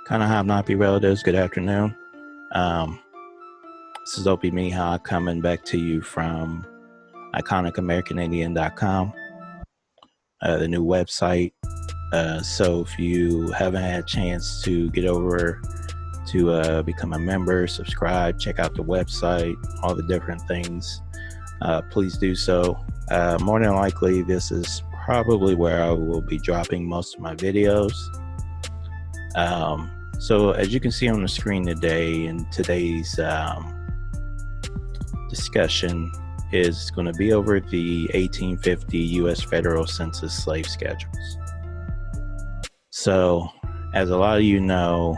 Kind of happy relatives. Good afternoon. This is Opie Mihawk coming back to you from iconicamericanidian.com, the new website. So if you haven't had a chance to get over to become a member, subscribe, check out the website, all the different things, please do so. More than likely, this is probably where I will be dropping most of my videos. So as you can see on the screen today, in today's discussion is going to be over the 1850 U.S. federal census slave schedules. So as a lot of you know,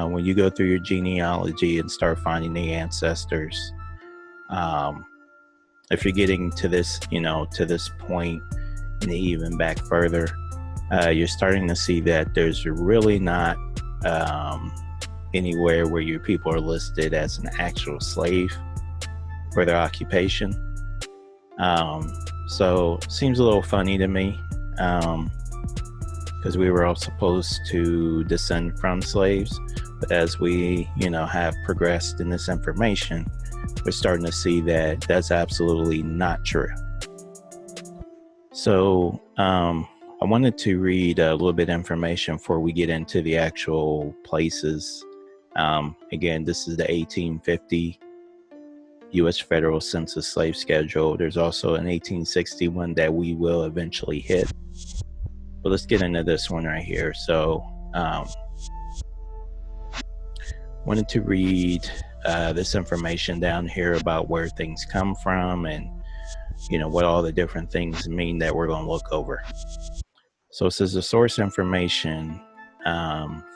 when you go through your genealogy and start finding the ancestors, if you're getting to this, to this point and even back further, you're starting to see that there's really not anywhere where your people are listed as an actual slave for their occupation. So it seems a little funny to me, because we were all supposed to descend from slaves, but as we have progressed in this information, we're starting to see that that's absolutely not true. So I wanted to read a little bit of information before we get into the actual places. Again, this is the 1850 U.S. Federal Census Slave Schedule. There's also an 1861 that we will eventually hit. But let's get into this one right here. So, wanted to read this information down here about where things come from and, what all the different things mean that we're going to look over. So it says the source information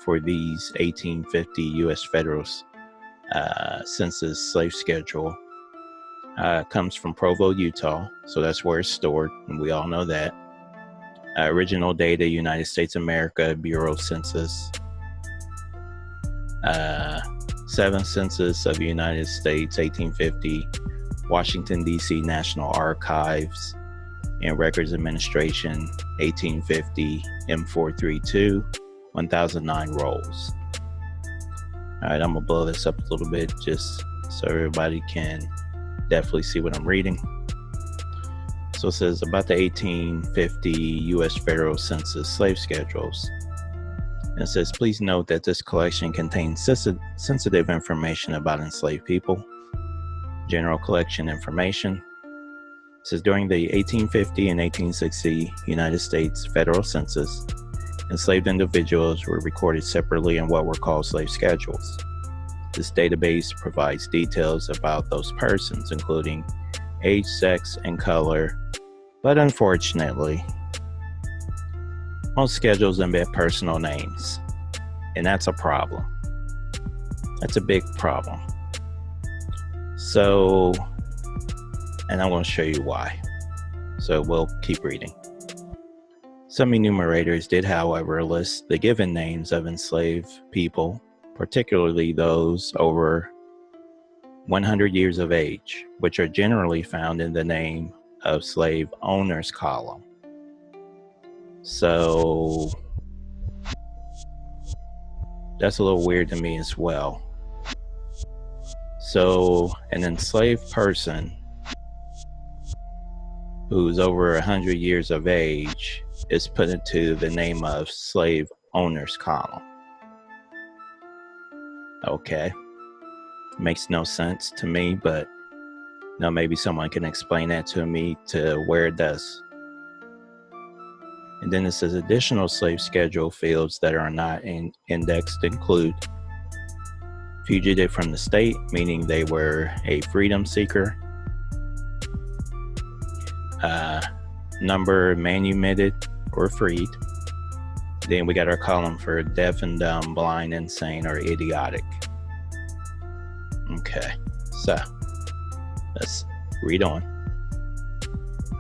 for these 1850 U.S. Federal Census Slave Schedule comes from Provo, Utah. So that's where it's stored, and we all know that. Original data, United States America, Bureau of Census. 7th Census of the United States, 1850. Washington, D.C. National Archives and Records Administration, 1850, M432, 1009 rolls. All right, I'm gonna blow this up a little bit just so everybody can definitely see what I'm reading. So it says about the 1850 U.S. Federal Census Slave Schedules. And it says, please note that this collection contains sensitive information about enslaved people. General collection information. It says during the 1850 and 1860 United States Federal Census, enslaved individuals were recorded separately in what were called slave schedules. This database provides details about those persons, including age, sex, and color, but unfortunately, most schedules omit personal names, and that's a problem. That's a big problem. So, and I'm going to show you why. So we'll keep reading. Some enumerators did, however, list the given names of enslaved people, particularly those over 100 years of age, which are generally found in the name of slave owners column. So that's a little weird to me as well. So an enslaved person who's over 100 years of age is put into the name of slave owners column. Okay, makes no sense to me, but maybe someone can explain that to me to where it does. And then it says additional slave schedule fields that are not indexed include fugitive from the state, meaning they were a freedom seeker. Number manumitted or freed. Then we got our column for deaf and dumb, blind, insane, or idiotic. Okay, so let's read on.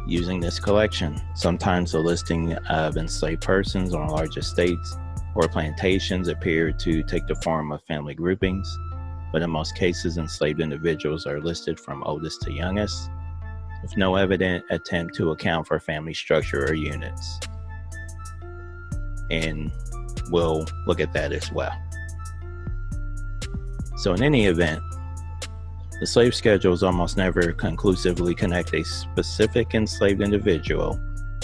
Using this collection, sometimes the listing of enslaved persons on large estates or plantations appear to take the form of family groupings, but in most cases, enslaved individuals are listed from oldest to youngest, with no evident attempt to account for family structure or units. And we'll look at that as well. So in any event, the slave schedules almost never conclusively connect a specific enslaved individual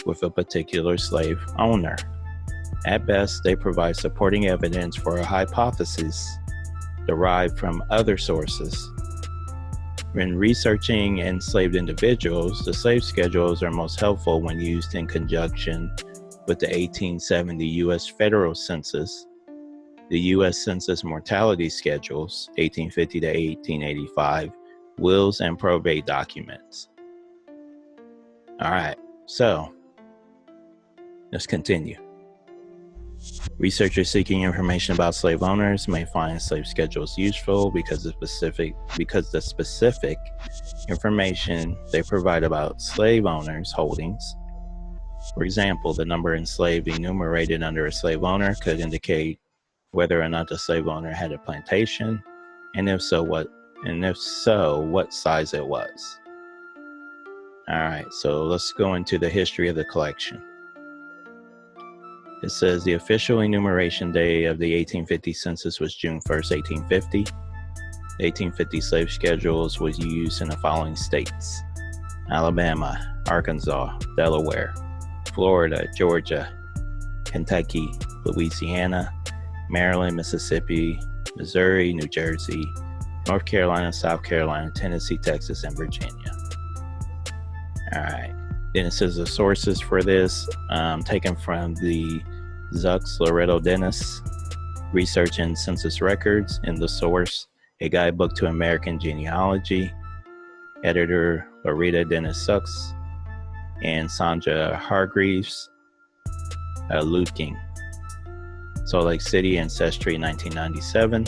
with a particular slave owner. At best, they provide supporting evidence for a hypothesis derived from other sources. When researching enslaved individuals, the slave schedules are most helpful when used in conjunction with the 1870 U.S. Federal Census, the U.S. Census mortality schedules, 1850 to 1885, wills and probate documents. All right, so let's continue. Researchers seeking information about slave owners may find slave schedules useful because the specific information they provide about slave owners' holdings. For example, the number enslaved enumerated under a slave owner could indicate whether or not the slave owner had a plantation, and if so, what size it was. All right, so let's go into the history of the collection. It says the official enumeration day of the 1850 census was June 1st, 1850. The 1850 slave schedules was used in the following states: Alabama, Arkansas, Delaware, Florida, Georgia, Kentucky, Louisiana, Maryland, Mississippi, Missouri, New Jersey, North Carolina, South Carolina, Tennessee, Texas, and Virginia. All right. Then it says the sources for this taken from the Zuck's Loretto Dennis Research and Census Records, in the source, A Guidebook to American Genealogy, editor Loretta Dennis Zucks and Sandra Hargreaves Lutking. Salt Lake City Ancestry 1997.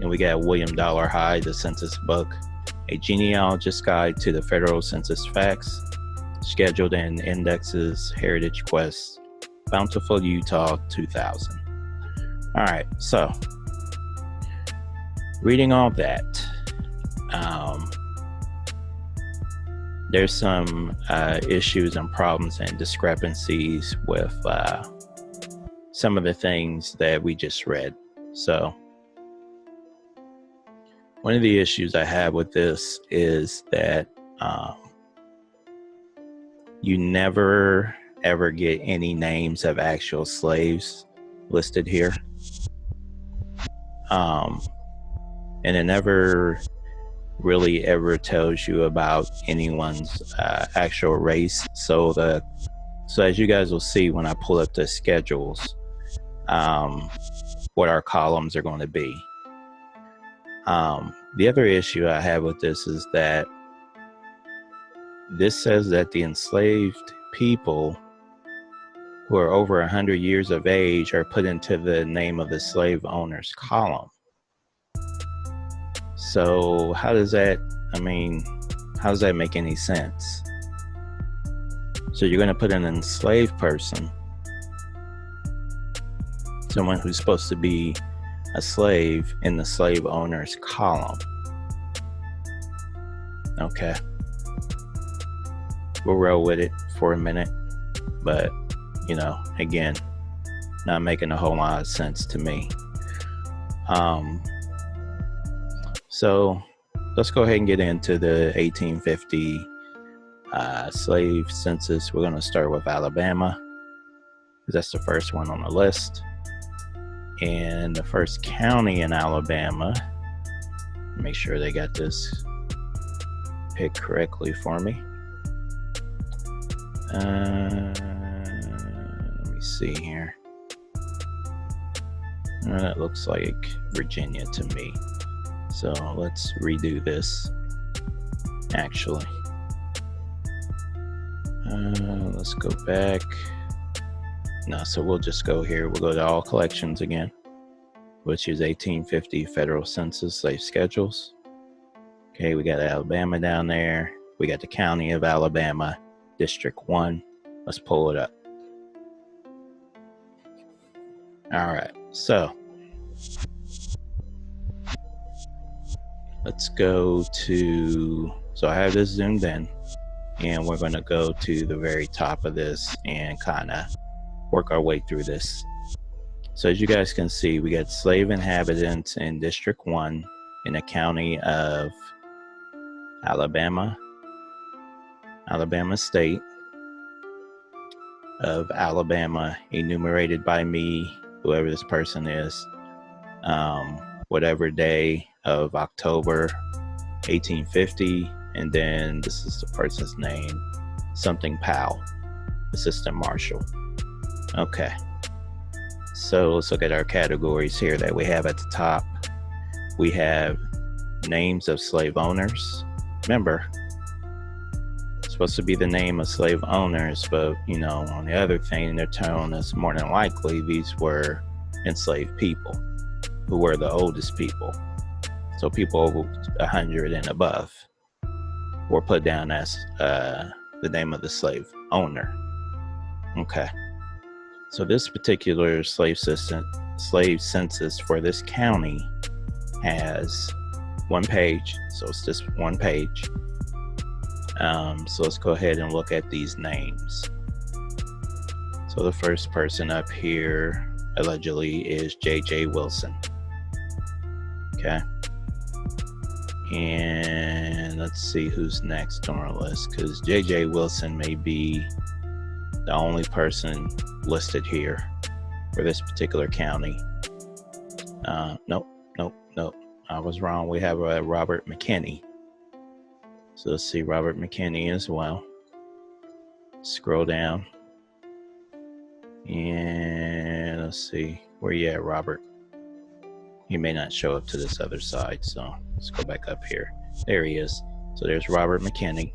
And we got William Dollar Hyde, The Census Book, A Genealogist's Guide to the Federal Census Facts, Scheduled and Indexes, Heritage Quest, Bountiful, Utah, 2000. All right, so reading all that, there's some issues and problems and discrepancies with some of the things that we just read. So one of the issues I have with this is that you never ever get any names of actual slaves listed here. And it never really ever tells you about anyone's actual race. So as you guys will see when I pull up the schedules, what our columns are going to be. The other issue I have with this is that this says that the enslaved people who are over 100 years of age are put into the name of the slave owner's column. So how does that make any sense? So you're going to put an enslaved person, someone who's supposed to be a slave, in the slave owner's column. Okay. We'll roll with it for a minute, but again, not making a whole lot of sense to me. So let's go ahead and get into the 1850 slave census. We're going to start with Alabama, because that's the first one on the list. And the first county in Alabama, make sure they got this picked correctly for me. Let me see here. That looks like Virginia to me. So let's redo this, actually. Let's go back. No, so we'll just go here. We'll go to all collections again, which is 1850 Federal Census Slave Schedules. Okay, we got Alabama down there. We got the county of Alabama, District 1. Let's pull it up. All right, so let's go to, so I have this zoomed in, and we're going to go to the very top of this and kind of work our way through this. So as you guys can see, we got slave inhabitants in District 1 in the county of Alabama State of Alabama, enumerated by me, whoever this person is, whatever day of October 1850, and then this is the person's name, something Powell, Assistant Marshal. Okay, so let's look at our categories here that we have at the top. We have names of slave owners. Remember, it's supposed to be the name of slave owners, but on the other thing, they're telling us more than likely these were enslaved people who were the oldest people. So people over 100 and above were put down as the name of the slave owner. Okay. So this particular slave census for this county has one page. So it's just one page. So let's go ahead and look at these names. So the first person up here allegedly is J.J. Wilson. Okay. And let's see who's next on our list, because J.J. Wilson may be the only person listed here for this particular county. Nope. I was wrong. We have Robert McKinney. So let's see Robert McKinney as well. Scroll down. And let's see. Where you at, Robert? He may not show up to this other side, so let's go back up here. There he is. So there's Robert McKinney.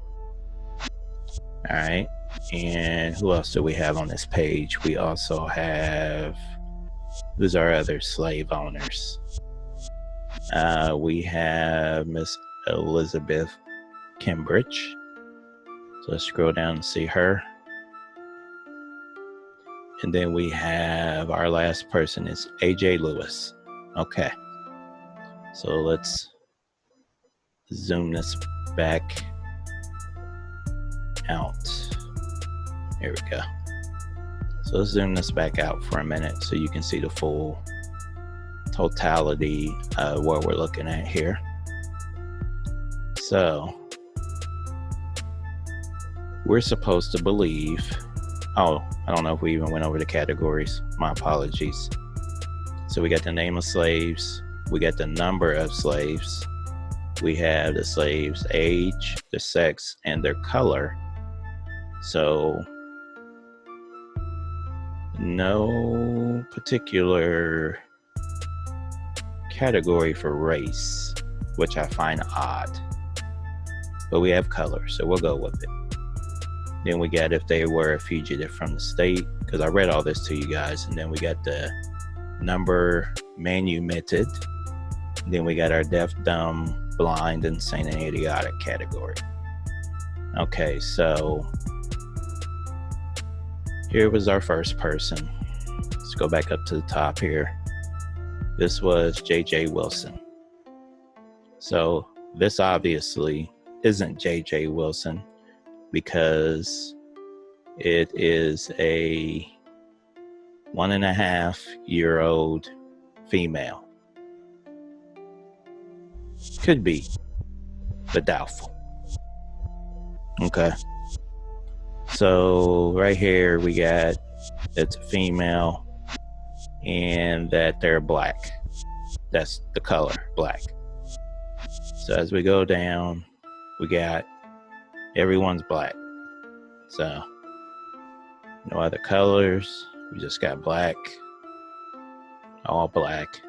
All right. And who else do we have on this page? We also have, who's our other slave owners? We have Miss Elizabeth Kimbridge. So let's scroll down and see her. And then we have our last person is A.J. Lewis. Okay. So let's zoom this back out. Here we go. So let's zoom this back out for a minute so you can see the full totality of what we're looking at here. So we're supposed to believe, I don't know if we even went over the categories. My apologies. So we got the name of slaves. We got the number of slaves. We have the slaves' age, their sex, and their color. So no particular category for race, which I find odd. But we have color, so we'll go with it. Then we got if they were a fugitive from the state, because I read all this to you guys. And then we got the number manumitted. Then we got our deaf, dumb, blind, insane, and idiotic category. Okay, so here was our first person. Let's go back up to the top here. This was J.J. Wilson. So this obviously isn't J.J. Wilson because it is a 1.5-year-old female. Could be, but doubtful. Okay. So right here we got it's a female and that they're black. That's the color, black. So as we go down, we got everyone's black. So no other colors. We just got black. All black.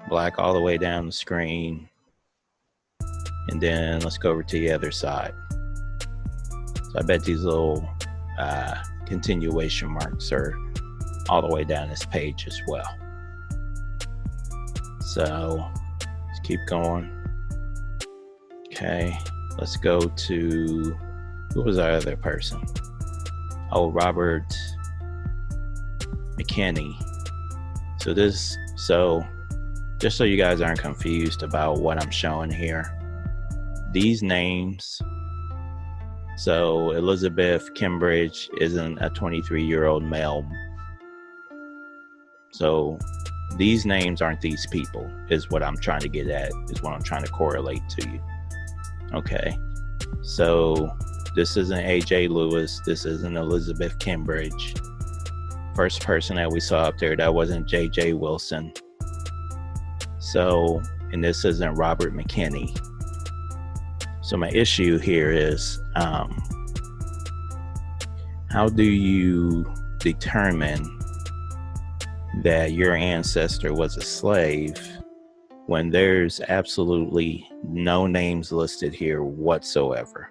Black all the way down the screen. And then let's go over to the other side. So I bet these little continuation marks are all the way down this page as well. So let's keep going. Okay, let's go to, who was our other person? Oh, Robert McKinney. So just so you guys aren't confused about what I'm showing here, these names, so Elizabeth Kimbridge isn't a 23-year-old male So these names aren't these people, is what I'm trying to get at, is what I'm trying to correlate to you. Okay, so this isn't AJ Lewis, this isn't Elizabeth Kimbridge. First person that we saw up there, that wasn't JJ Wilson. So, and this isn't Robert McKinney. So my issue here is, how do you determine that your ancestor was a slave when there's absolutely no names listed here whatsoever?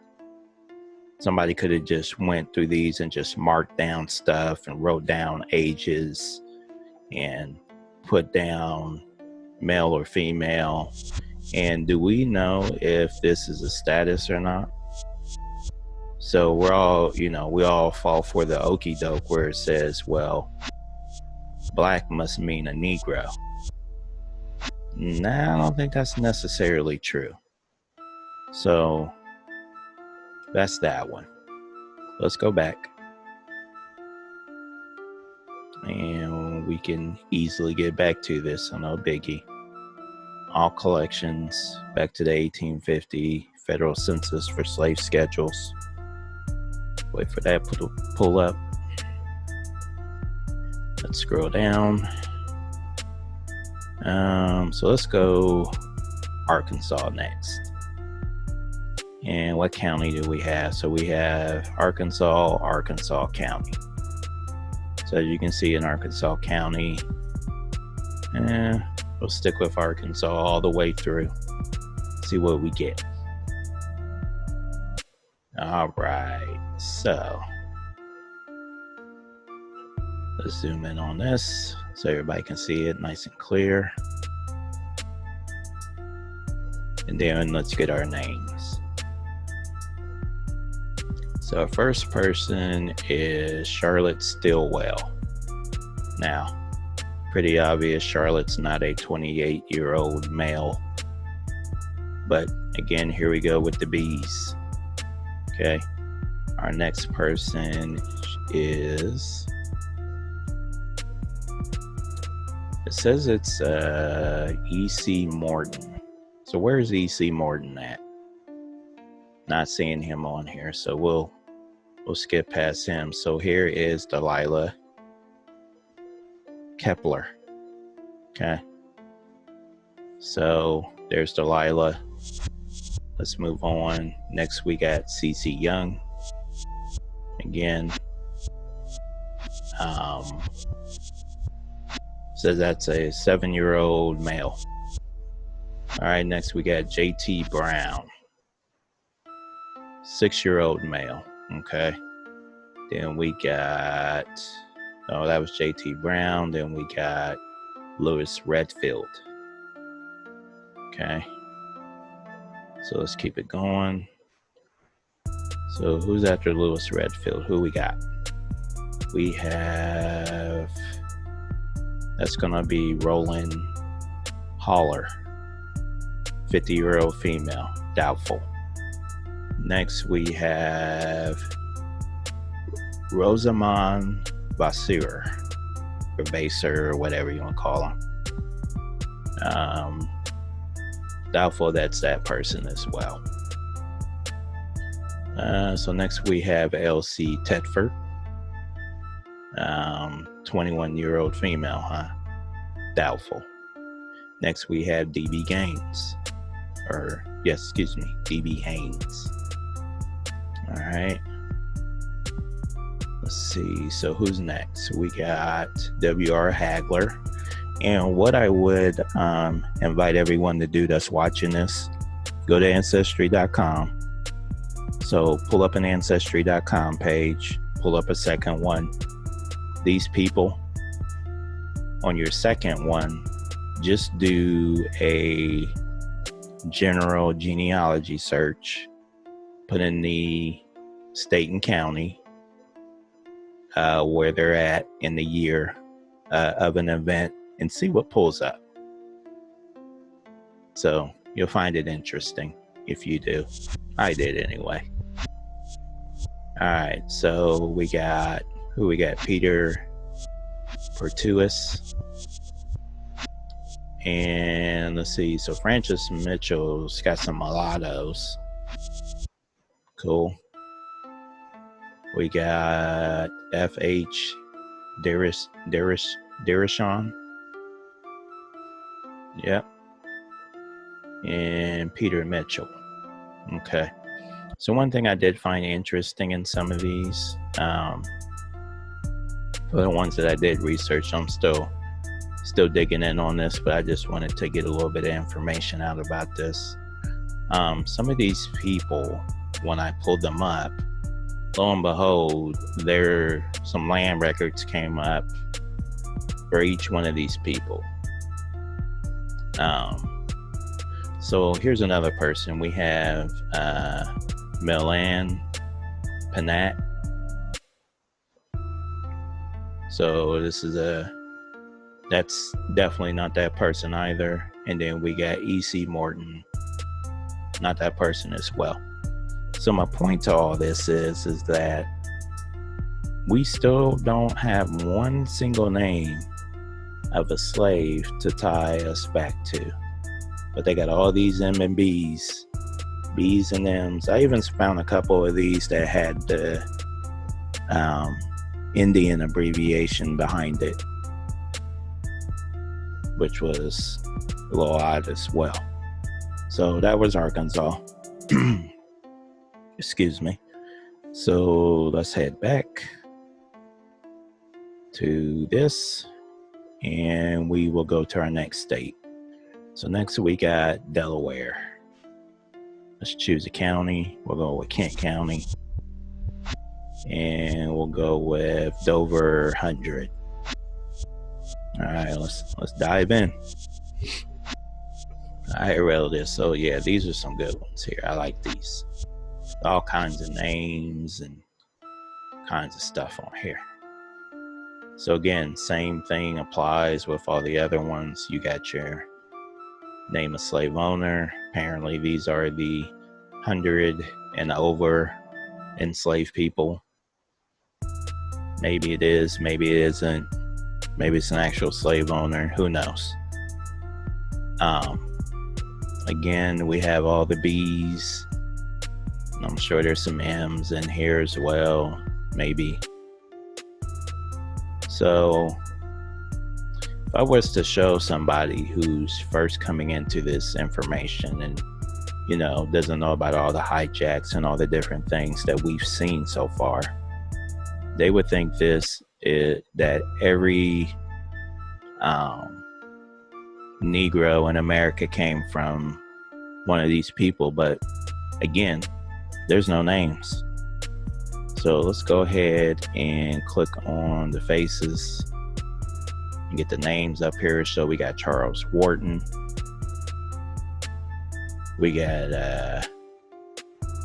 Somebody could have just went through these and just marked down stuff and wrote down ages and put down male or female. And do we know if this is a status or not? So we're all, we all fall for the okie doke where it says, well, black must mean a Negro. Nah, I don't think that's necessarily true. So that's that one. Let's go back. And we can easily get back to this, so no biggie. All collections, back to the 1850 federal census for slave schedules. Wait for that to pull up. Let's scroll down. So let's go Arkansas next. And what county do we have? So we have Arkansas County. So as you can see in Arkansas County, we'll stick with Arkansas all the way through. See what we get. All right, so let's zoom in on this so everybody can see it nice and clear. And then let's get our names. So our first person is Charlotte Stillwell. Now, pretty obvious, Charlotte's not a 28-year-old male. But again, here we go with the B's. Okay, our next person is, it says it's E.C. Morton. So where's E.C. Morton at? Not seeing him on here, so we'll skip past him. So here is Delilah Kepler. Okay, so there's Delilah. Let's move on. Next we got C.C. Young. Again, says that's a 7-year-old male. All right, next we got J.T. Brown, 6-year-old male. Okay, then we got, that was J.T. Brown. Then we got Lewis Redfield. Okay, so let's keep it going. So who's after Lewis Redfield? Who we got? We have, that's gonna be Roland Holler, 50-year-old female, doubtful. Next we have Rosamond Vasseur, or Vasseur, or whatever you want to call him. Doubtful that's that person as well. So next we have L.C. Tedford, 21-year-old female, doubtful. Next we have D.B. Gaines, D.B. Haynes. All right, let's see, so who's next? We got W.R. Hagler. And what I would invite everyone to do that's watching this, go to Ancestry.com. So pull up an Ancestry.com page, pull up a second one. These people, on your second one, just do a general genealogy search, put in the state and county, where they're at in the year of an event, and see what pulls up. So you'll find it interesting if you do. I did anyway. All right, so we got Peter Portuis. And let's see, so Francis Mitchell's got some mulattoes. Cool. We got F.H. Derishon. Yep. And Peter Mitchell. Okay. So one thing I did find interesting in some of these, for the ones that I did research, I'm still digging in on this, but I just wanted to get a little bit of information out about this. Some of these people, when I pulled them up, lo and behold, some land records came up for each one of these people. So here's another person. We have Milan Panat. So that's definitely not that person either. And then we got E.C. Morton, not that person as well. So my point to all this is that we still don't have one single name of a slave to tie us back to. But they got all these M and B's, B's and M's. I even found a couple of these that had the Indian abbreviation behind it, which was a little odd as well. So that was Arkansas. Excuse me. So let's head back to this, and we will go to our next state. So next we got Delaware. Let's choose a county. We'll go with Kent County. And we'll go with Dover 100. All right, let's dive in. All right, relatives. So yeah, these are some good ones here. I like these. All kinds of names and kinds of stuff on here. So again, same thing applies with all the other ones. You got your name of slave owner. Apparently these are the 100 and over enslaved people. Maybe it is, maybe it isn't. Maybe it's an actual slave owner. Who knows? Again, we have all the B's. I'm sure there's some M's in here as well. Maybe. So if I was to show somebody who's first coming into this information and, doesn't know about all the hijacks and all the different things that we've seen so far, they would think that every Negro in America came from one of these people. But again, there's no names. So let's go ahead and click on the faces and get the names up here. So we got Charles Wharton. We got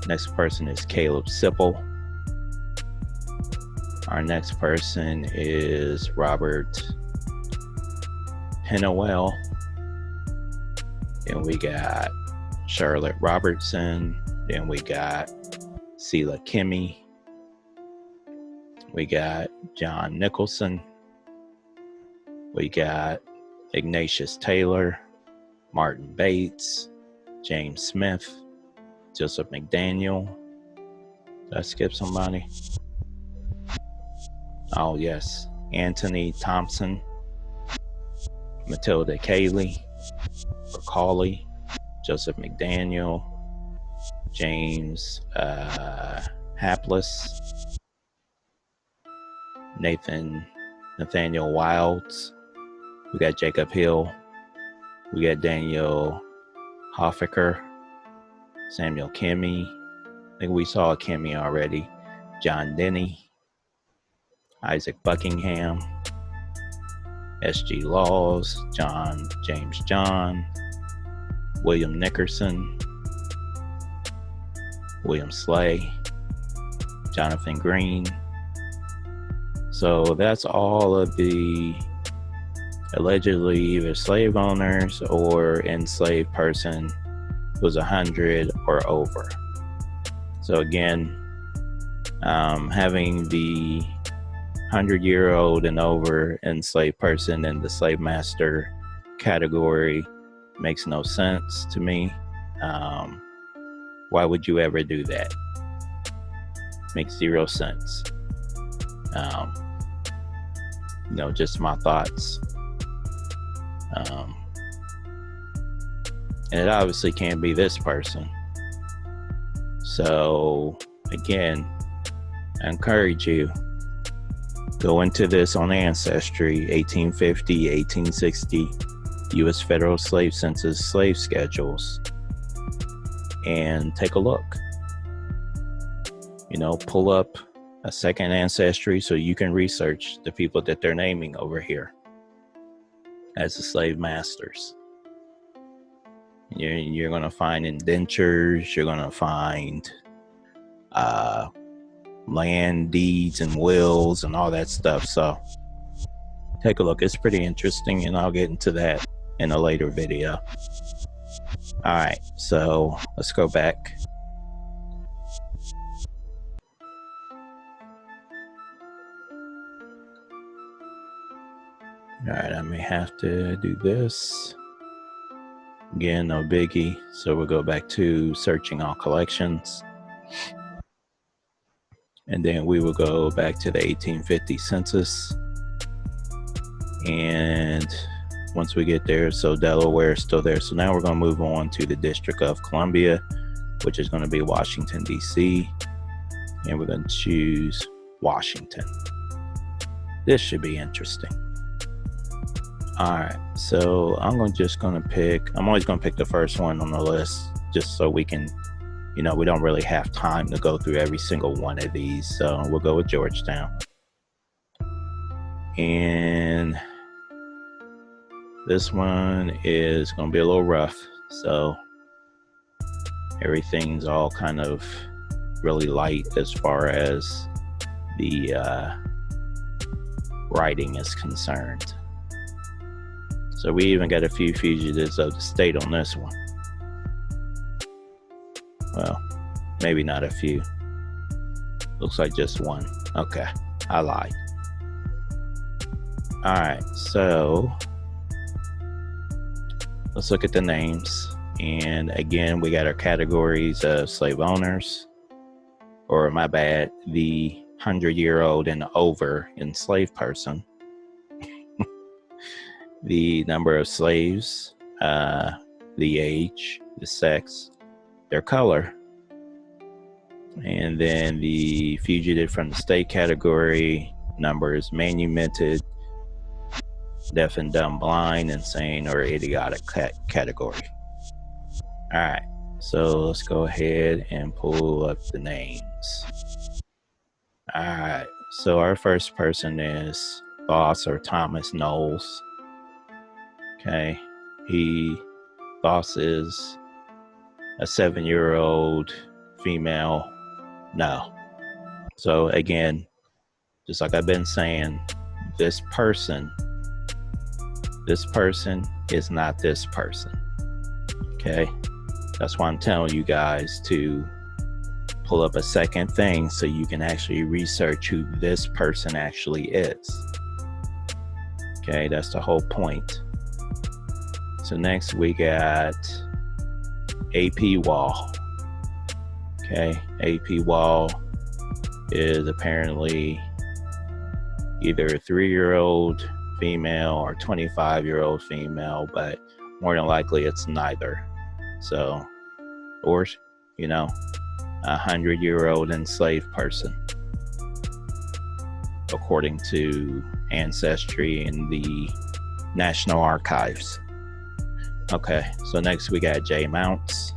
next person is Caleb Sipple. Our next person is Robert Pennewell. And we got Charlotte Robertson. Then we got Sela Kimmy. We got John Nicholson. We got Ignatius Taylor, Martin Bates, James Smith, Joseph McDaniel. Did I skip somebody? Oh, yes. Anthony Thompson, Matilda Cayley, Macaulay, Joseph McDaniel, James Hapless, Nathaniel Wilds. We got Jacob Hill. We got Daniel Hoffaker, Samuel Kimmy. I think we saw Kimmy already. John Denny, Isaac Buckingham, S.G. Laws, James John, William Nickerson, William Slay, Jonathan Green. So that's all of the allegedly either slave owners or enslaved person who's 100 or over. So again, having the 100-year-old and over enslaved person in the slave master category makes no sense to me. Why would you ever do that? Makes zero sense. Just my thoughts. And it obviously can't be this person. So again, I encourage you, go into this on Ancestry, 1850, 1860, U.S. Federal Slave Census slave schedules, and take a look. Pull up a second Ancestry so you can research the people that they're naming over here as the slave masters. You're going to find indentures, you're going to find land deeds and wills and all that stuff. So take a look. It's pretty interesting, and I'll get into that in a later video. All right, so let's go back. All right, I may have to do this. Again, no biggie. So we'll go back to searching all collections. And then we will go back to the 1850 census. And once we get there, so Delaware is still there. So now we're going to move on to the District of Columbia, which is going to be Washington, D.C. And we're going to choose Washington. This should be interesting. All right, so I'm always going to pick the first one on the list, just so we can, we don't really have time to go through every single one of these. So we'll go with Georgetown. And this one is going to be a little rough. So everything's all kind of really light as far as the writing is concerned. So we even got a few fugitives of the state on this one. Well, maybe not a few. Looks like just one. Okay, I lied. All right, so let's look at the names. And again, we got our categories of slave owners, or my bad, the 100-year-old and over enslaved person. The number of slaves, the age, the sex, their color, and then the fugitive from the state category, numbers manumitted, deaf and dumb, blind, insane, or idiotic category. All right, so let's go ahead and pull up the names. All right, so our first person is Boss or Thomas Knowles. Okay, Boss is a 7-year-old female. No. So again, just like I've been saying, this person is not this person. Okay, that's why I'm telling you guys to pull up a second thing so you can actually research who this person actually is. Okay, that's the whole point. So next we got AP Wall. Okay, AP Wall is apparently either a 3-year-old female or 25-year-old female, but more than likely it's neither. So, or, a 100-year-old enslaved person, according to Ancestry and the National Archives. Okay, so next we got J Mounts.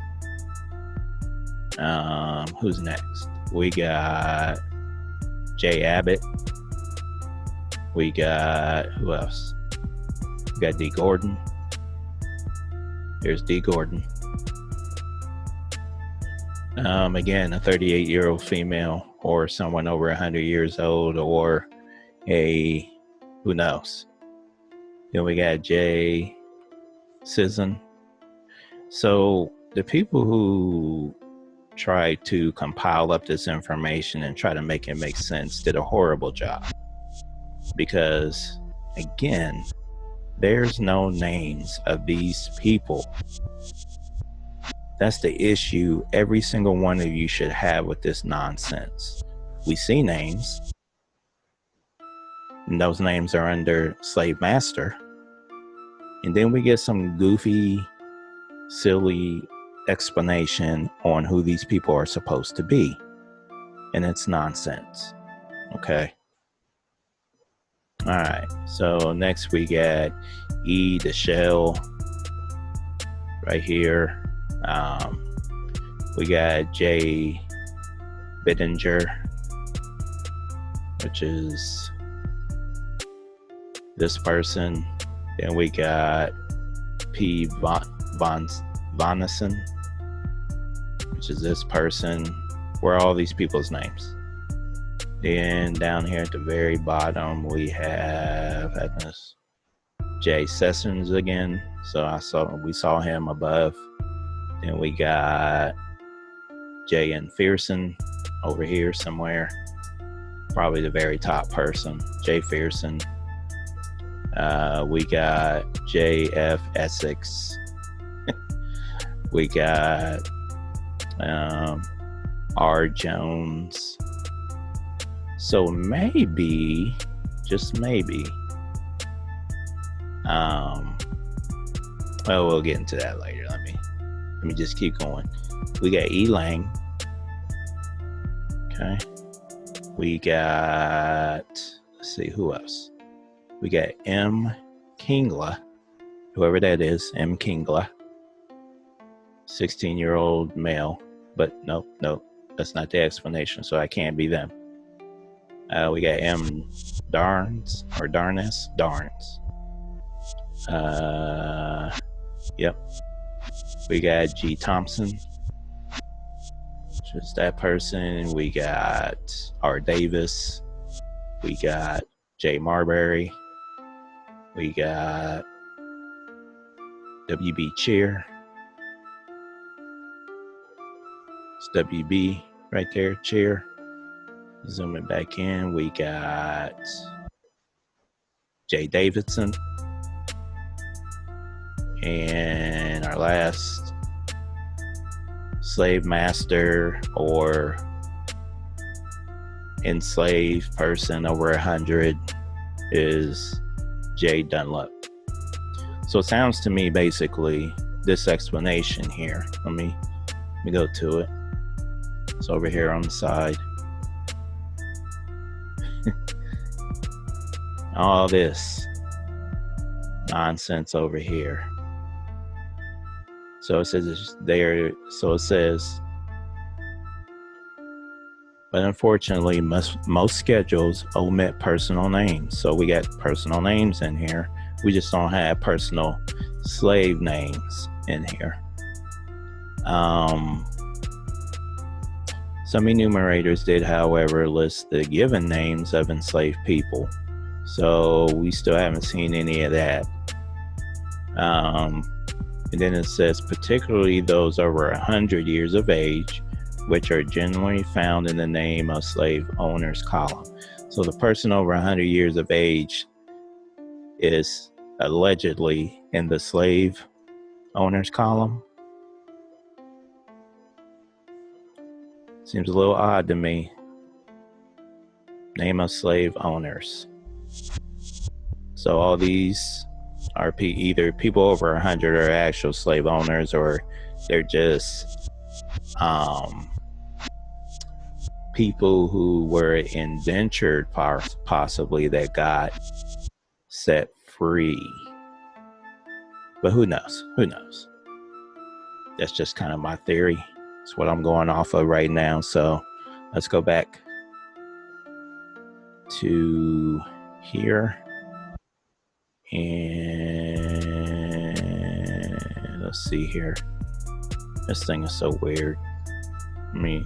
Who's next? We got J Abbott. We got, who else? We got D Gordon. Here's D Gordon. Again, a 38-year-old female, or someone over 100 years old, or who knows? Then we got J Sisson. So the people who tried to compile up this information and try to make it make sense did a horrible job. because, again, there's no names of these people. That's the issue every single one of you should have with this nonsense. We see names, and those names are under slave master. And then we get some goofy, silly explanation on who these people are supposed to be. And it's nonsense. Okay. All right. So next we got E. the Shell right here. We got J. Bittinger, which is this person. Then we got P. Vonneson, which is this person. Where are all these people's names? Then down here at the very bottom, we have Jay Sessions again. So we saw him above. Then we got Jay and Fearson over here somewhere. Probably the very top person, Jay Fearson. We got J.F. Essex. We got R. Jones. So maybe, just maybe, well, we'll get into that later. Let me just keep going. We got E. Lang. Okay. We got, let's see, who else? We got M. Kingla, whoever that is, M. Kingla, 16-year-old male, but no, that's not the explanation, so I can't be them. We got M. Darnes. Yep. We got G. Thompson, which is that person. We got R. Davis. We got J. Marbury. We got W.B. Cheer. It's W.B. right there, Cheer. Zooming back in, we got J. Davidson. And our last slave master or enslaved person over 100 is J. Dunlop. So it sounds to me basically this explanation here. Let me go to it. It's over here on the side. All this nonsense over here. So it says it's there. So it says, but unfortunately, most schedules omit personal names. So we got personal names in here. We just don't have personal slave names in here. Some enumerators did, however, list the given names of enslaved people. So we still haven't seen any of that. And then it says, particularly those over 100 years of age, which are generally found in the name of slave owners column. So the person over 100 years of age is allegedly in the slave owners column. Seems a little odd to me. Name of slave owners. So all these are either people over 100 are actual slave owners, or they're just people who were indentured possibly that got set free. But who knows? That's just kind of my theory. It's what I'm going off of right now. So let's go back to here. And let's see here. This thing is so weird. Let me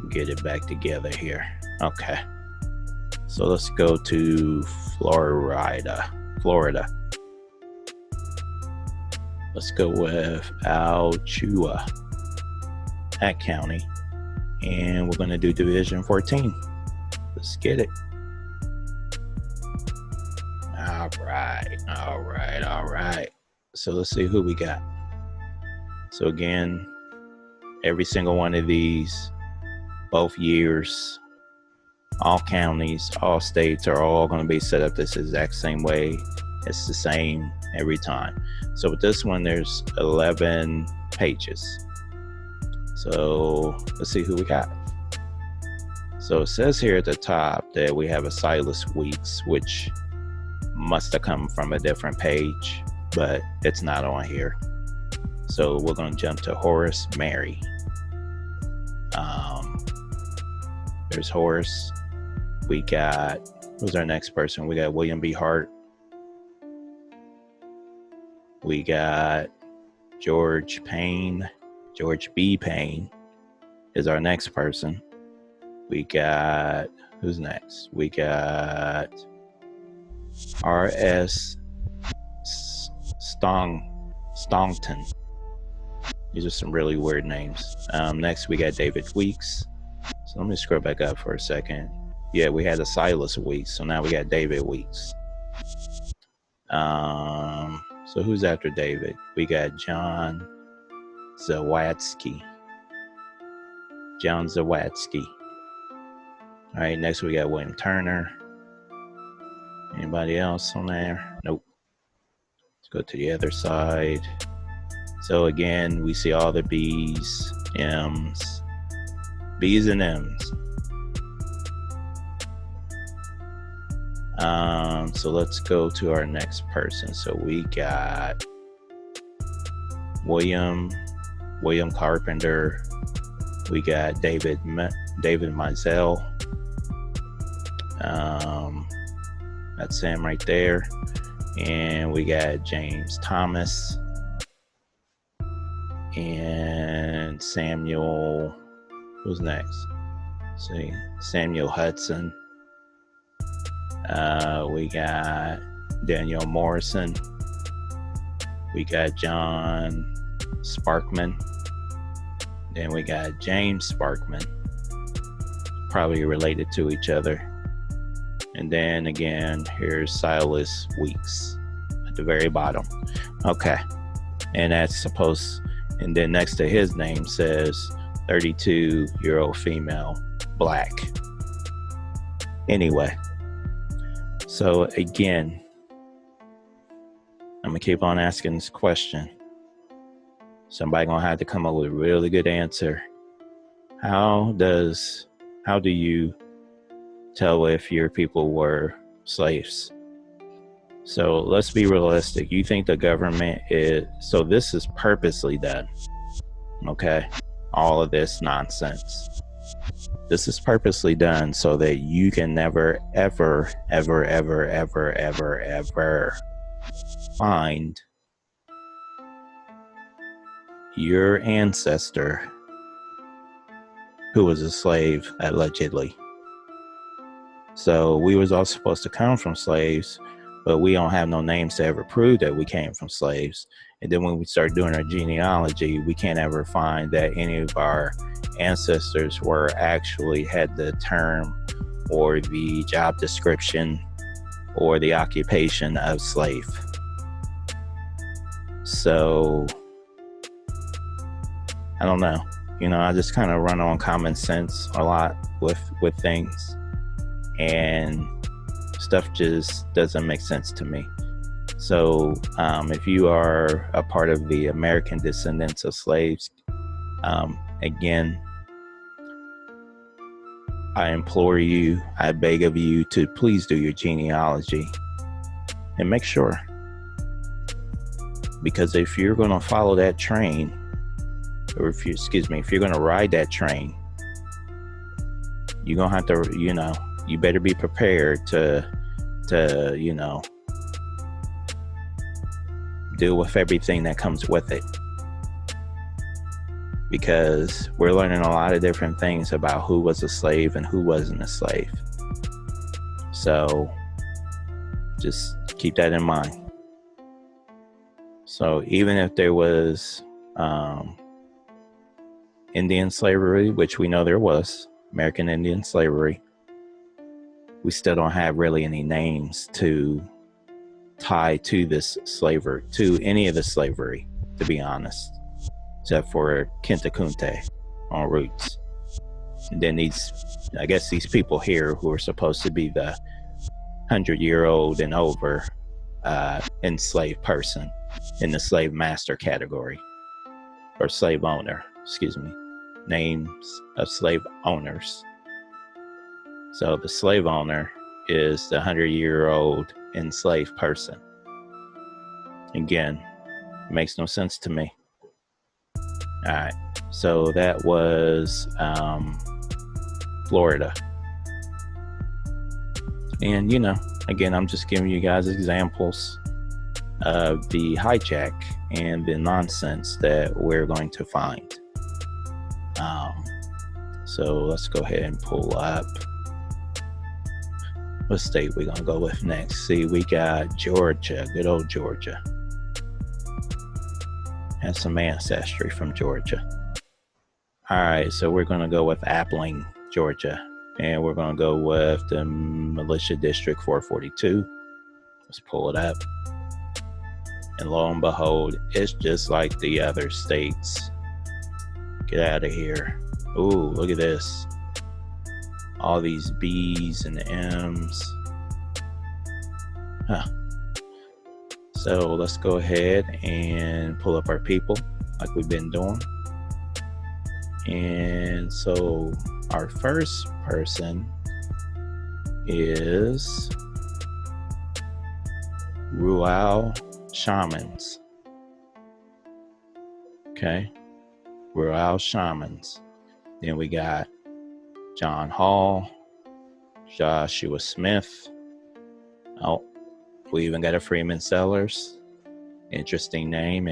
get it back together here. Okay. So let's go to Florida. Let's go with Alachua, that county. And we're going to do Division 14. Let's get it. right. So let's see who we got. So again, every single one of these, both years, all counties, all states are all going to be set up this exact same way. It's the same every time. So with this one, there's 11 pages. So let's see who we got. So it says here at the top that we have a Silas Weeks, which must have come from a different page, but it's not on here. So we're going to jump to Horace Mary. There's Horace. We got, who's our next person? We got William B. Hart. We got George Payne. George B. Payne is our next person. We got, who's next? We got R.S. Staunton. These are some really weird names. Next, we got David Weeks. So let me scroll back up for a second. Yeah, we had a Silas Weeks, so now we got David Weeks. So who's after David? We got John Zawatsky. John Zawatsky. All right, next we got William Turner. Anybody else on there? Nope. Let's go to the other side. So again, we see all the B's, M's, B's and M's. So let's go to our next person. So we got William Carpenter. We got David Mizell. That's him right there. And we got James Thomas and Samuel. Who's next? See, Samuel Hudson. We got Daniel Morrison. We got John Sparkman. Then we got James Sparkman. Probably related to each other. And then again, here's Silas Weeks at the very bottom. Okay. And that's supposed, and then next to his name says 32-year-old female, black. Anyway. So again, I'm going to keep on asking this question. Somebody going to have to come up with a really good answer. How do you tell if your people were slaves? So let's be realistic. You think the government is, so this is purposely done. Okay. All of this nonsense. This is purposely done so that you can never, ever find your ancestor who was a slave, allegedly. So we was all supposed to come from slaves, but we don't have no names to ever prove that we came from slaves. And then when we start doing our genealogy, we can't ever find that any of our ancestors were actually had the term or the job description or the occupation of slave. So I don't know. I just kind of run on common sense a lot with things, and stuff just doesn't make sense to me. So if you are a part of the American descendants of slaves, again, I implore you, I beg of you to please do your genealogy and make sure. Because if you're going to follow that train, or if you're going to ride that train, you're going to have to, you better be prepared to deal with everything that comes with it. Because we're learning a lot of different things about who was a slave and who wasn't a slave. So just keep that in mind. So even if there was Indian slavery, which we know there was, American Indian slavery, we still don't have really any names to tie to this slavery, to any of the slavery, to be honest, except for Kinta on roots. And then these people here who are supposed to be the 100-year-old and over enslaved person in the slave master category, or slave owner, names of slave owners. So the slave owner is the 100-year-old enslaved person. Again, it makes no sense to me. All right, so that was Florida. And, again, I'm just giving you guys examples of the hijack and the nonsense that we're going to find. So let's go ahead and pull up. What state we're going to go with next? See, we got Georgia, good old Georgia. Has some ancestry from Georgia. All right, so we're going to go with Appling, Georgia. And we're going to go with the Militia District 442. Let's pull it up. And lo and behold, it's just like the other states. Get out of here. Ooh, look at this. All these B's and M's. So let's go ahead and pull up our people like we've been doing. And so our first person is Rural Shamans. Okay, Rural Shamans. Then we got John Hall, Joshua Smith. Oh, we even got a Freeman Sellers. Interesting name.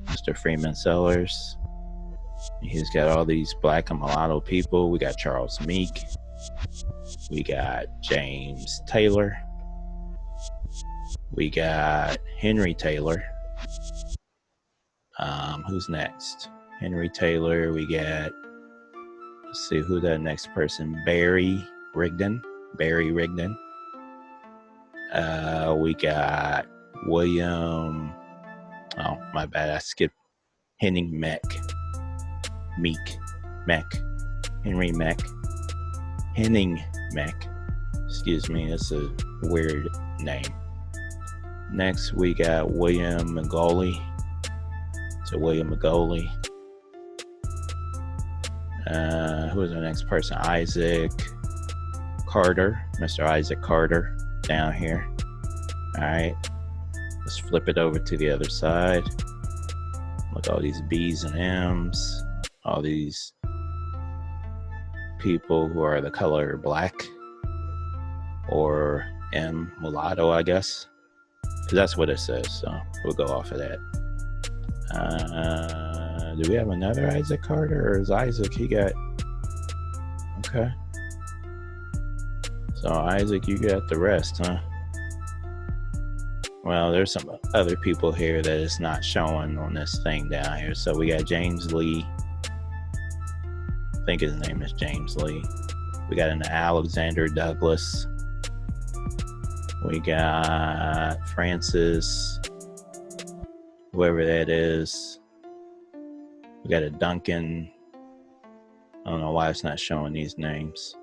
Mr. Freeman Sellers. He's got all these black and mulatto people. We got Charles Meek. We got James Taylor. We got Henry Taylor. Who's next? Henry Taylor. We got, let's see who that next person. Barry Rigdon. We got William. Oh, my bad. I skipped Henry Meck. Excuse me, that's a weird name. Next, we got William Magoli. Who is the next person? Isaac Carter. Mr. Isaac Carter down here. All right, let's flip it over to the other side. Look at all these B's and M's. All these people who are the color black, or mulatto, I guess, because that's what it says. So we'll go off of that. Do we have another Isaac Carter, or is Isaac, he got, okay. So Isaac, you got the rest, huh? Well, there's some other people here that is not showing on this thing down here. So we got James Lee. I think his name is James Lee. We got an Alexander Douglas. We got Francis, whoever that is. We got a Duncan. I don't know why it's not showing these names.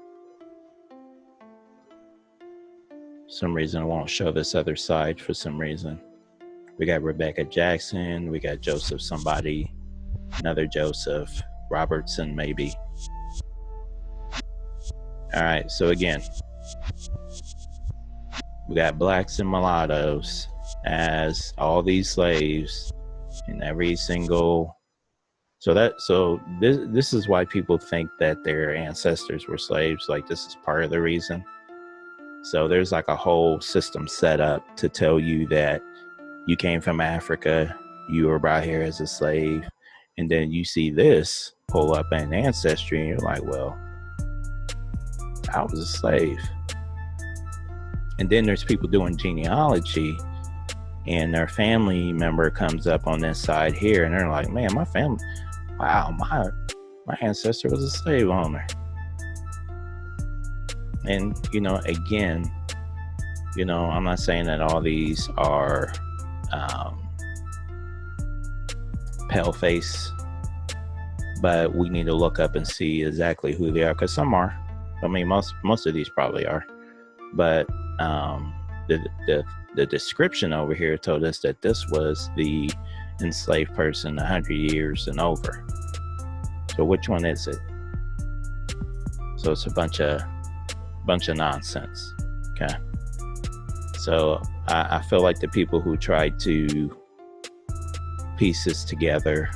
For some reason, it won't show this other side for some reason. We got Rebecca Jackson. We got Joseph somebody. Another Joseph Robertson, maybe. All right, so again, we got blacks and mulattoes as all these slaves in every single. So this is why people think that their ancestors were slaves. Like, this is part of the reason. So there's like a whole system set up to tell you that you came from Africa, you were brought here as a slave, and then you see this pull up in ancestry, and you're like, well, I was a slave. And then there's people doing genealogy, and their family member comes up on this side here, and they're like, man, my family, wow, my ancestor was a slave owner. And, again, You know, I'm not saying that all these are pale face, but we need to look up and see exactly who they are, because some are. I mean, most of these probably are, but the description over here told us that this was the enslaved person 100 years and over. So which one is it? So it's a bunch of nonsense. Okay. So I feel like the people who tried to piece this together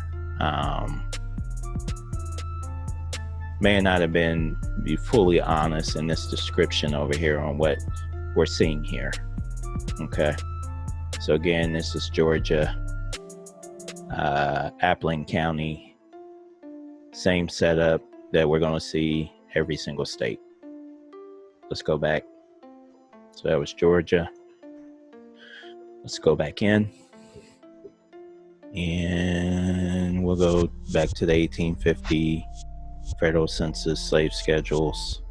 may not have be fully honest in this description over here on what we're seeing here. Okay. So again, this is Georgia, Appling County, same setup that we're going to see every single state. Let's go back. So that was Georgia. Let's go back in. And we'll go back to the 1850 Federal Census slave schedules.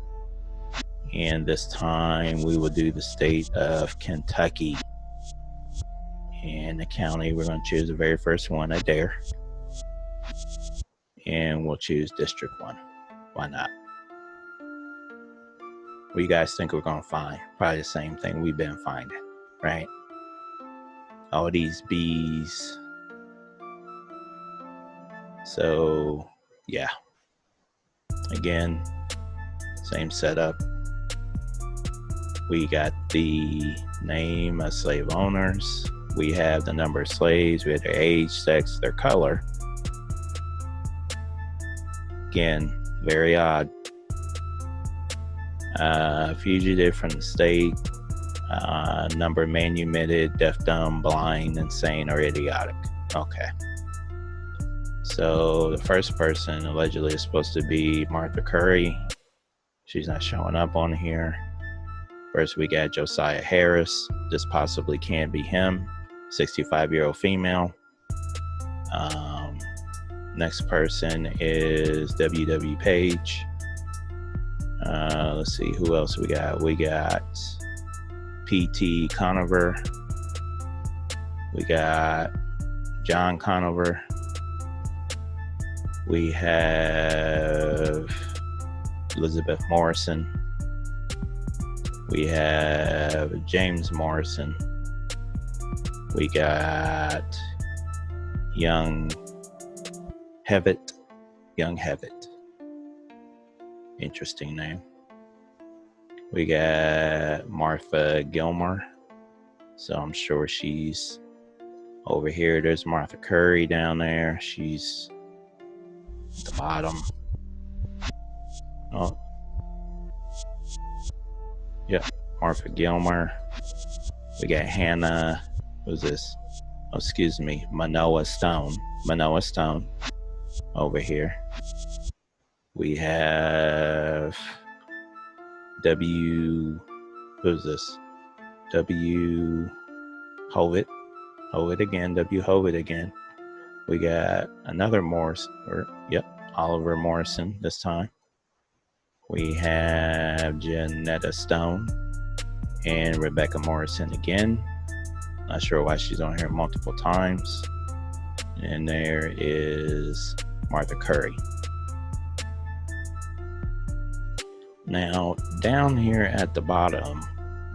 And this time we will do the state of Kentucky. And the county, we're going to choose the very first one, Adair. And we'll choose District 1. Why not? What do you guys think we're going to find? Probably the same thing we've been finding, right? All these bees. So, yeah. Again, same setup. We got the name of slave owners. We have the number of slaves. We have their age, sex, their color. Again, very odd. Fugitive from the state. Number manumitted, deaf, dumb, blind, insane, or idiotic. Okay. So the first person allegedly is supposed to be Martha Curry. She's not showing up on here. First, we got Josiah Harris. This possibly can be him. 65-year-old female. Next person is W.W. Page. Let's see who else we got. We got P.T. Conover. We got John Conover. We have Elizabeth Morrison. We have James Morrison. We got Young Hevitt. Interesting name. We got Martha Gilmer. So I'm sure she's over here. There's Martha Curry down there. She's at the bottom. Oh. Yep. Martha Gilmer. We got Hannah. Who's this? Oh, excuse me. Manoah Stone over here. We have who's this? W. Hovitt again. W. Hovitt again. We got another Morrison. Oliver Morrison this time. We have Janetta Stone and Rebecca Morrison again. Not sure why she's on here multiple times. And there is Martha Curry. Now, down here at the bottom,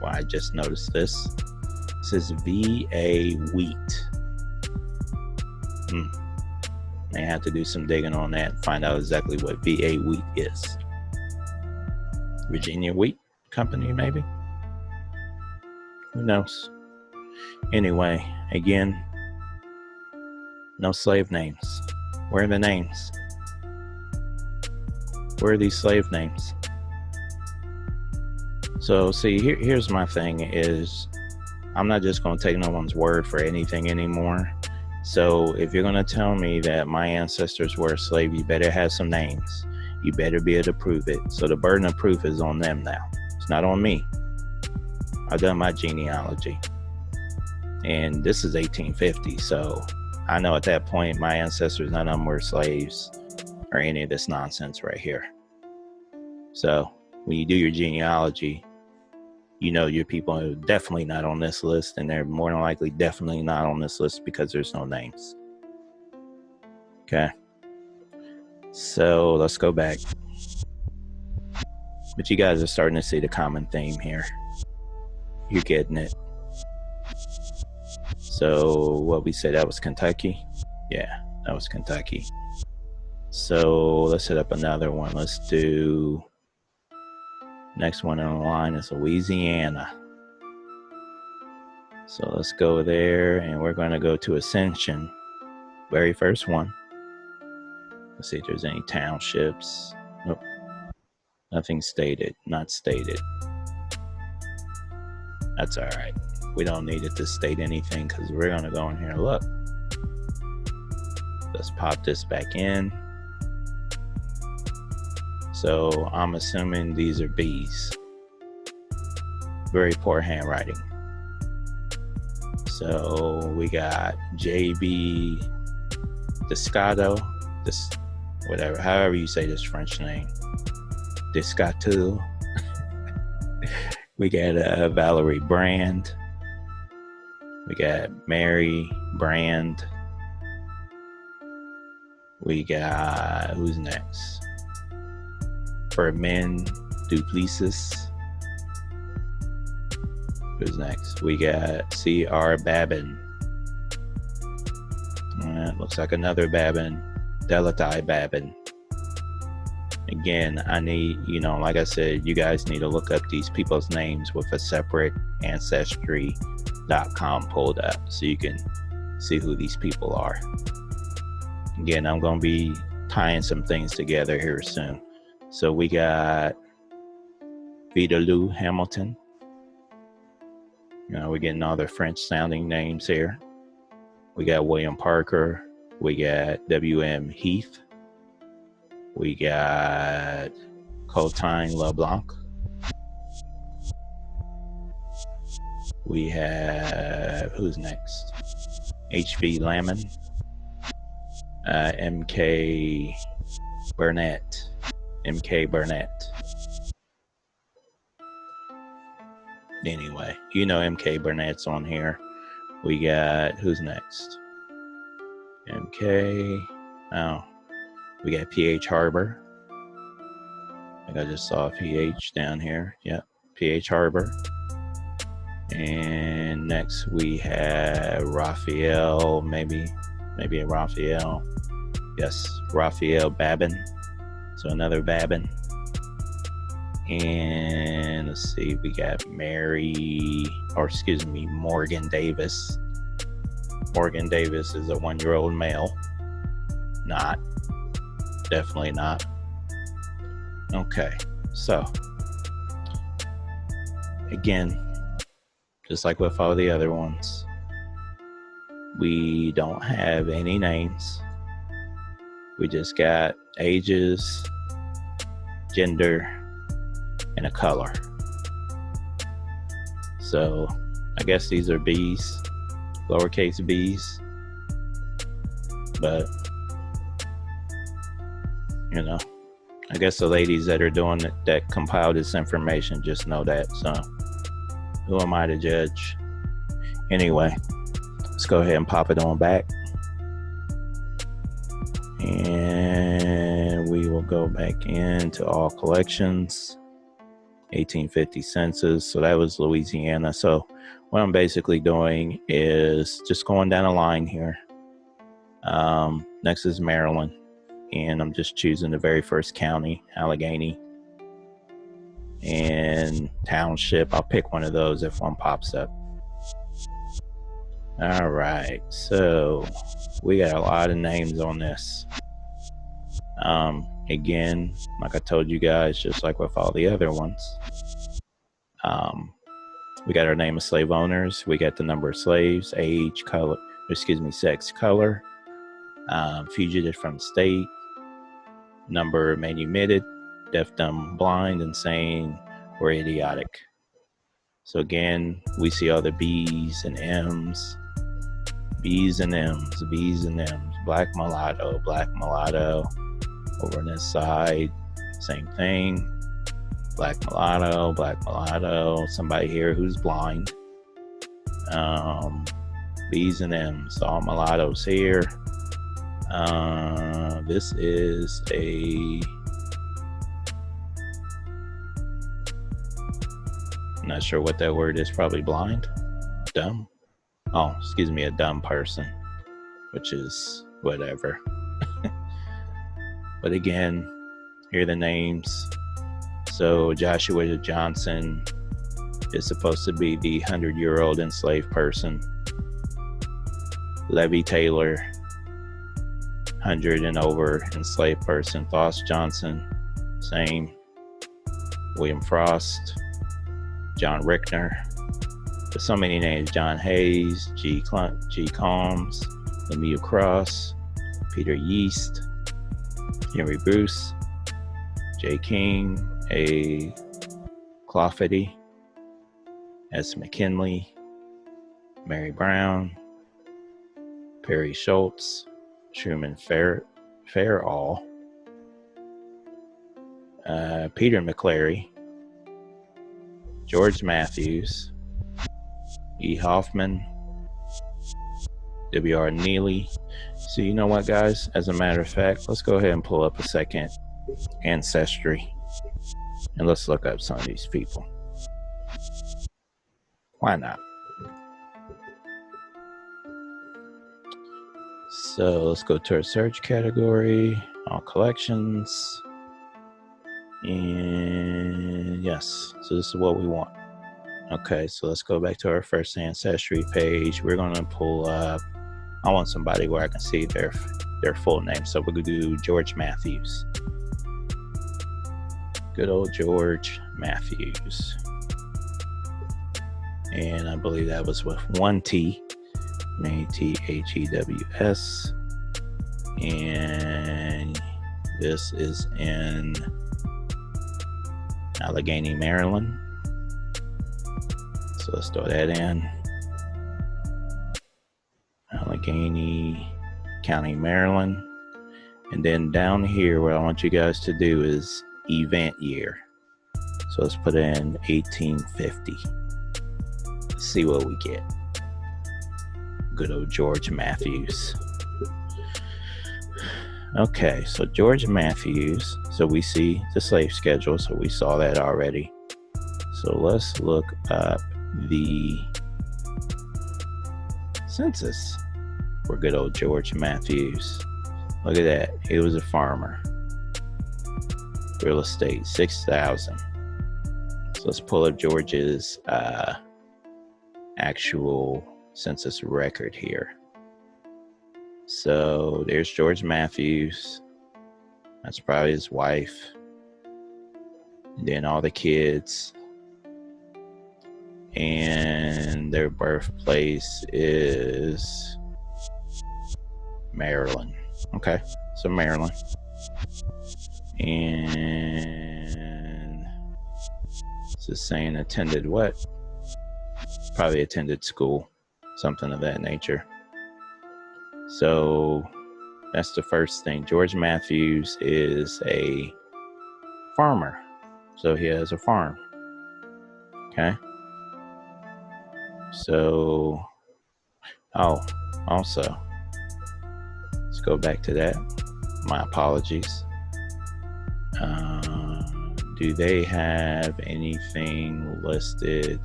well, I just noticed this. It says VA Wheat. May have to do some digging on that and find out exactly what VA Wheat is. Virginia Wheat Company, maybe? Who knows? Anyway, again, no slave names. Where are the names? Where are these slave names? So, see, here's my thing is, I'm not just going to take no one's word for anything anymore. So, if you're going to tell me that my ancestors were a slave, you better have some names. You better be able to prove it. So, the burden of proof is on them now. It's not on me. I've done my genealogy. And this is 1850, so I know at that point my ancestors, none of them were slaves or any of this nonsense right here. So when you do your genealogy, you know your people are definitely not on this list, and they're more than likely definitely not on this list because there's no names. Okay. So let's go back. But you guys are starting to see the common theme here. You're getting it. So what we said, that was Kentucky? Yeah, that was Kentucky. So let's set up another one. Let's do, next one on the line is Louisiana. So let's go there, and we're going to go to Ascension. Very first one. Let's see if there's any townships. Nope. Nothing stated. Not stated. That's all right. We don't need it to state anything because we're going to go in here and look. Let's pop this back in. So I'm assuming these are B's. Very poor handwriting. So we got JB Descato, whatever, however you say this French name. Descato. We got Valerie Brand. We got Mary Brand. We got, who's next? Fermin Duplessis. Who's next? We got C.R. Babin. Looks like another Babin. Delatai Babin. Again, I need, like I said, you guys need to look up these people's names with a separate ancestry.com pulled up so you can see who these people are. Again, I'm going to be tying some things together here soon. So we got Vidalou Hamilton. We're getting all the French sounding names here. We got William Parker. We got W.M. Heath. We got Cotin LeBlanc. We have, who's next? H.V. Lamon. M.K. Burnett. M.K. Burnett. Anyway, M.K. Burnett's on here. We got, who's next? M.K. Oh, we got P.H. Harbor. I think I just saw a P.H. down here. Yep, P.H. Harbor. And next we have Raphael, maybe a Raphael. Yes, Raphael Babin. So another Babin. And let's see, we got Morgan Davis. Morgan Davis is a 1-year-old male. Not. Definitely not. Okay, so again, just like with all the other ones, we don't have any names. We just got ages, gender, and a color. So I guess these are B's, lowercase b's, but I guess the ladies that are doing it, that compile this information, just know that. So who am I to judge? Anyway, let's go ahead and pop it on back, and we will go back into all collections. 1850 census. So that was Louisiana. So what I'm basically doing is just going down a line here. Next is Maryland, and I'm just choosing the very first county, Allegheny, and township. I'll pick one of those if one pops up. All right, so we got a lot of names on this. Again, like I told you guys, just like with all the other ones, we got our name of slave owners, we got the number of slaves, age, sex, color, fugitive from state, number manumitted, deaf, dumb, blind, insane, or idiotic. So again, we see all the B's and M's, B's and M's, B's and M's, black mulatto. Over on this side, same thing. Black mulatto, somebody here who's blind. B's and M's, all mulattoes here. This is I'm not sure what that word is, probably blind, dumb. Oh, excuse me, a dumb person, which is whatever. But again, here are the names. So Joshua Johnson is supposed to be the 100-year-old enslaved person. Levi Taylor, 100 and over enslaved person. Foss Johnson, same. William Frost, John Rickner. There's so many names. John Hayes, G. Combs, Lemieux Cross, Peter Yeast, Henry Bruce, J. King, A. Clafferty, S. McKinley, Mary Brown, Perry Schultz, Truman Fairall, Peter McClary, George Matthews, E. Hoffman, W.R. Neely. So you know what, guys? As a matter of fact, let's go ahead and pull up a second ancestry and let's look up some of these people. Why not? So let's go to our search category, all collections. And yes, so this is what we want. Okay, so let's go back to our first ancestry page. We're going to pull up, I want somebody where I can see their full name. So we're going to do George Matthews. Good old George Matthews. And I believe that was with one T. Mathews. And this is in Allegheny, Maryland. So let's throw that in. Allegheny County, Maryland. And then down here, what I want you guys to do is event year. So let's put in 1850. Let's see what we get. Good old George Matthews. Okay, so George Matthews. So we see the slave schedule, so we saw that already. So let's look up the census for good old George Matthews. Look at that. He was a farmer. Real estate, 6,000. So let's pull up George's actual census record here. So there's George Matthews. That's probably his wife. And then all the kids. And their birthplace is Maryland. Okay, so Maryland. And it's just saying attended what? Probably attended school, something of that nature. So that's the first thing. George Matthews is a farmer. So he has a farm. Okay. So, also, let's go back to that. My apologies. Do they have anything listed?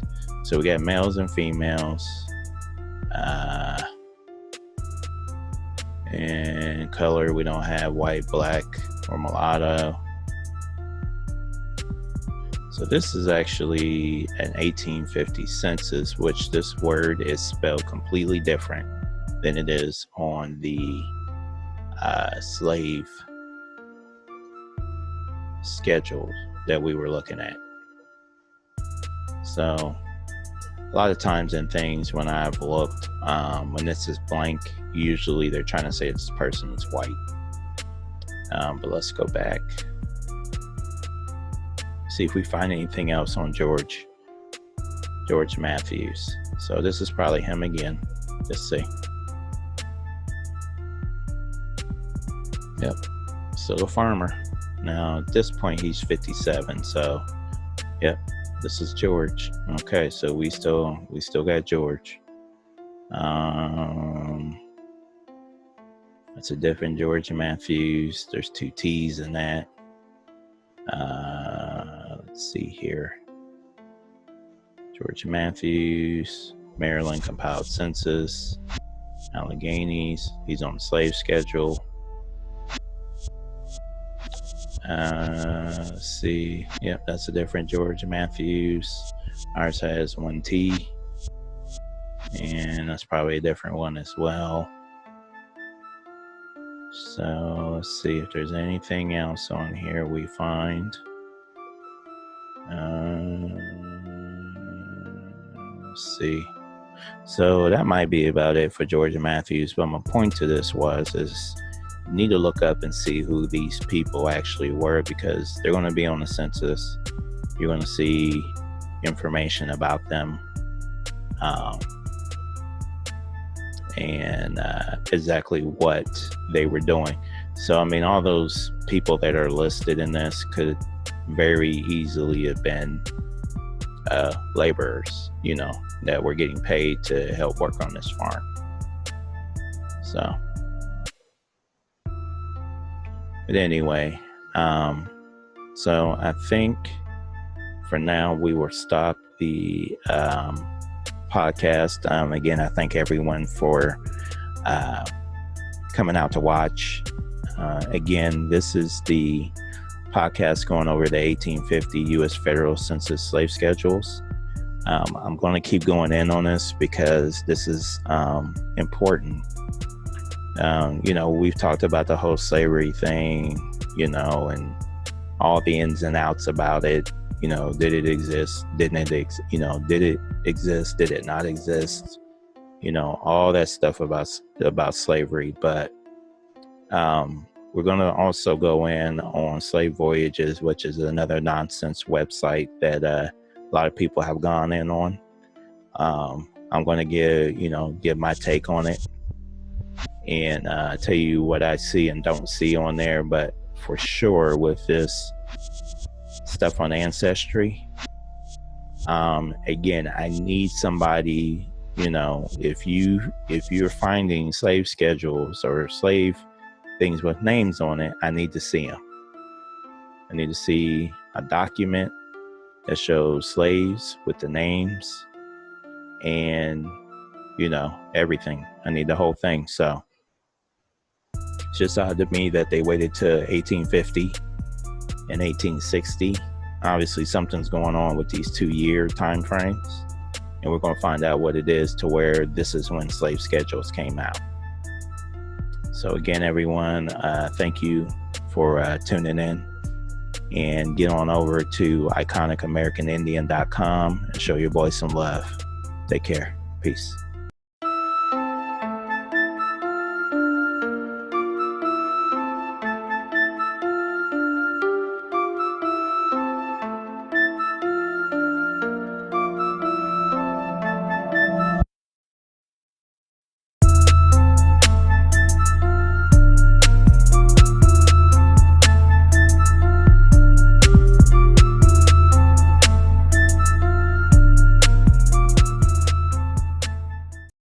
So we got males and females. And color, we don't have white, black, or mulatto. So this is actually an 1850 census, which this word is spelled completely different than it is on the slave schedule that we were looking at. So a lot of times in things when I've looked, when this is blank, usually they're trying to say this person is white. But let's go back. See if we find anything else on George Matthews. So this is probably him again. Let's see. Yep, still a farmer. Now at this point he's 57, so Yep, this is George. Okay, so we still got George. That's a different George Matthews. There's 2 T's in that. Let's see here. George Matthews, Maryland compiled census. Alleghenies, he's on the slave schedule. Let's see. Yep, that's a different George Matthews. Ours has 1 T. And that's probably a different one as well. So let's see if there's anything else on here we find. Let's see. So that might be about it for Georgia Matthews. But my point to this is you need to look up and see who these people actually were, because they're going to be on the census. You're going to see information about them. And exactly what they were doing. So, I mean, all those people that are listed in this could very easily have been laborers, that were getting paid to help work on this farm. So, but anyway, so I think for now we will stop the podcast. Again, I thank everyone for coming out to watch. Again, this is the podcast going over the 1850 U.S. Federal Census slave schedules. I'm going to keep going in on this because this is important. We've talked about the whole slavery thing, and all the ins and outs about it. Did it exist? Didn't it exist? Did it exist? Did it not exist? All that stuff about slavery. But we're going to also go in on Slave Voyages, which is another nonsense website that a lot of people have gone in on. I'm going to give my take on it and tell you what I see and don't see on there. But for sure, with this stuff on Ancestry, again, I need somebody, if you're finding slave schedules or slave things with names on it, I need to see them. I need to see a document that shows slaves with the names and everything. I need the whole thing. So it's just odd to me that they waited to 1850 and 1860. Obviously something's going on with these 2-year time frames, and we're going to find out what it is to where this is when slave schedules came out. So again, everyone, thank you for tuning in, and get on over to iconicamericanindian.com and show your boy some love. Take care. Peace.